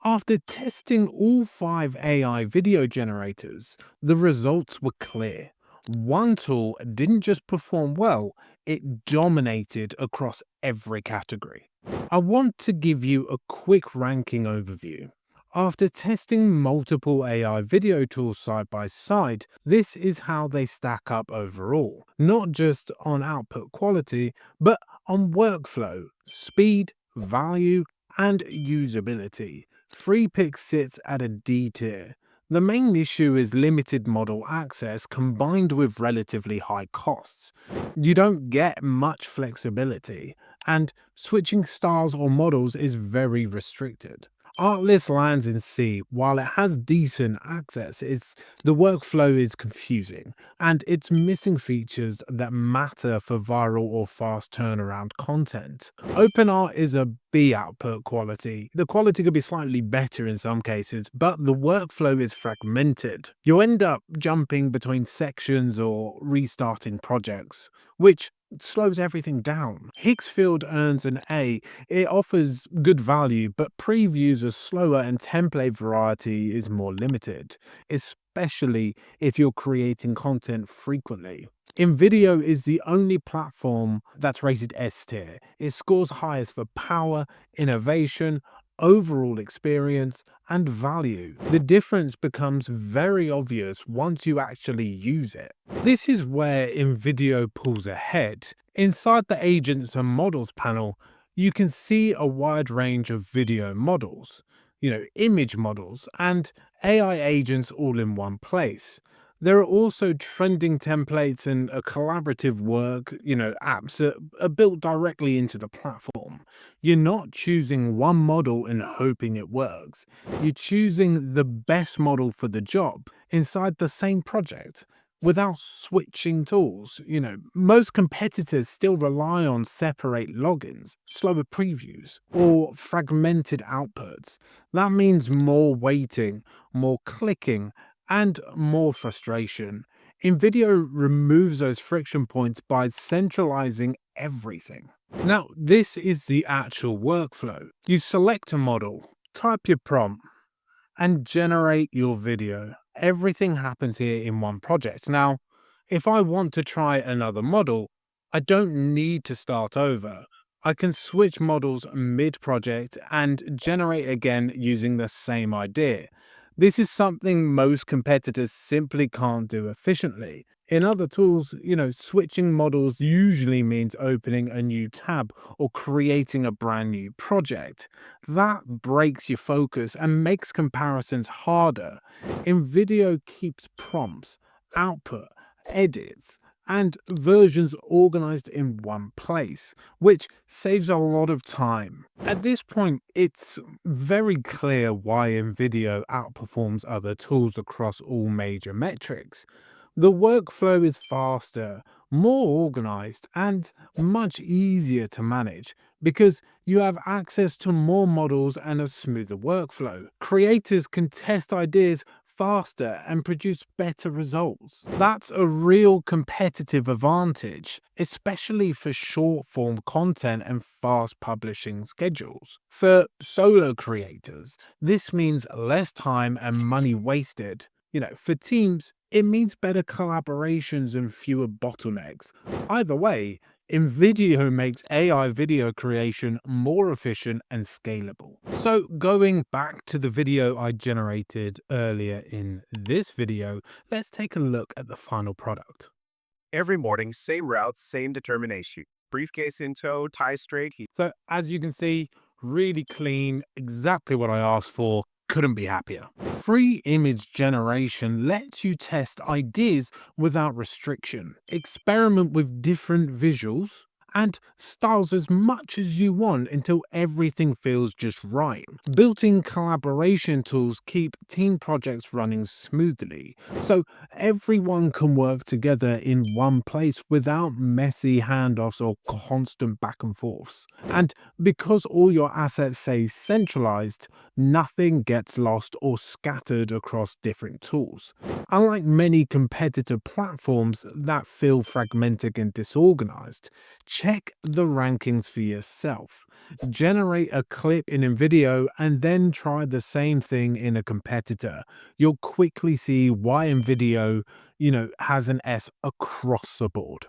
After testing all 5 AI video generators, the results were clear. One tool didn't just perform well, it dominated across every category. I want to give you a quick ranking overview. After testing multiple AI video tools side by side, this is how they stack up overall, not just on output quality, but on workflow, speed, value, and usability. FreePix sits at a D tier. The main issue is limited model access combined with relatively high costs. You don't get much flexibility, and switching styles or models is very restricted. Artlist lands in C. While it has decent access, the workflow is confusing, and it's missing features that matter for viral or fast turnaround content. OpenArt is a B output quality. The quality could be slightly better in some cases, but the workflow is fragmented. You end up jumping between sections or restarting projects, which slows everything down. Higgsfield earns an A. It offers good value, but previews are slower and template variety is more limited, especially if you're creating content frequently. InVideo is the only platform that's rated S tier. It scores highest for power, innovation, overall experience, and value. The difference becomes very obvious once you actually use it. This is where InVideo pulls ahead. Inside the Agents and Models panel, you can see a wide range of video models, image models, and AI agents all in one place. There are also trending templates and a collaborative apps that are built directly into the platform. You're not choosing one model and hoping it works. You're choosing the best model for the job inside the same project without switching tools. Most competitors still rely on separate logins, slower previews, or fragmented outputs. That means more waiting, more clicking, and more frustration. InVideo removes those friction points by centralizing everything. Now, this is the actual workflow. You select a model, type your prompt, and generate your video. Everything happens here in one project. Now, if I want to try another model, I don't need to start over. I can switch models mid-project and generate again using the same idea. This is something most competitors simply can't do efficiently. In other tools, switching models usually means opening a new tab or creating a brand new project. That breaks your focus and makes comparisons harder. InVideo keeps prompts, output, edits, and versions organized in one place, which saves a lot of time. At this point, it's very clear why InVideo outperforms other tools across all major metrics. The workflow is faster, more organized, and much easier to manage because you have access to more models and a smoother workflow. Creators can test ideas faster and produce better results. That's a real competitive advantage, especially for short form content and fast publishing schedules. For solo creators, this means less time and money wasted. For teams, it means better collaborations and fewer bottlenecks. Either way, InVideo makes AI video creation more efficient and scalable. So going back to the video I generated earlier in this video, let's take a look at the final product. Every morning, same route, same determination. Briefcase in tow, tie straight. So as you can see, really clean, exactly what I asked for. Couldn't be happier. Free image generation lets you test ideas without restriction, experiment with different visuals and styles as much as you want until everything feels just right. Built-in collaboration tools keep team projects running smoothly, so everyone can work together in one place without messy handoffs or constant back and forths. And because all your assets stay centralized, nothing gets lost or scattered across different tools. Unlike many competitor platforms that feel fragmented and disorganized, Check the rankings for yourself. Generate a clip in InVideo and then try the same thing in a competitor. You'll quickly see why InVideo, has an S across the board.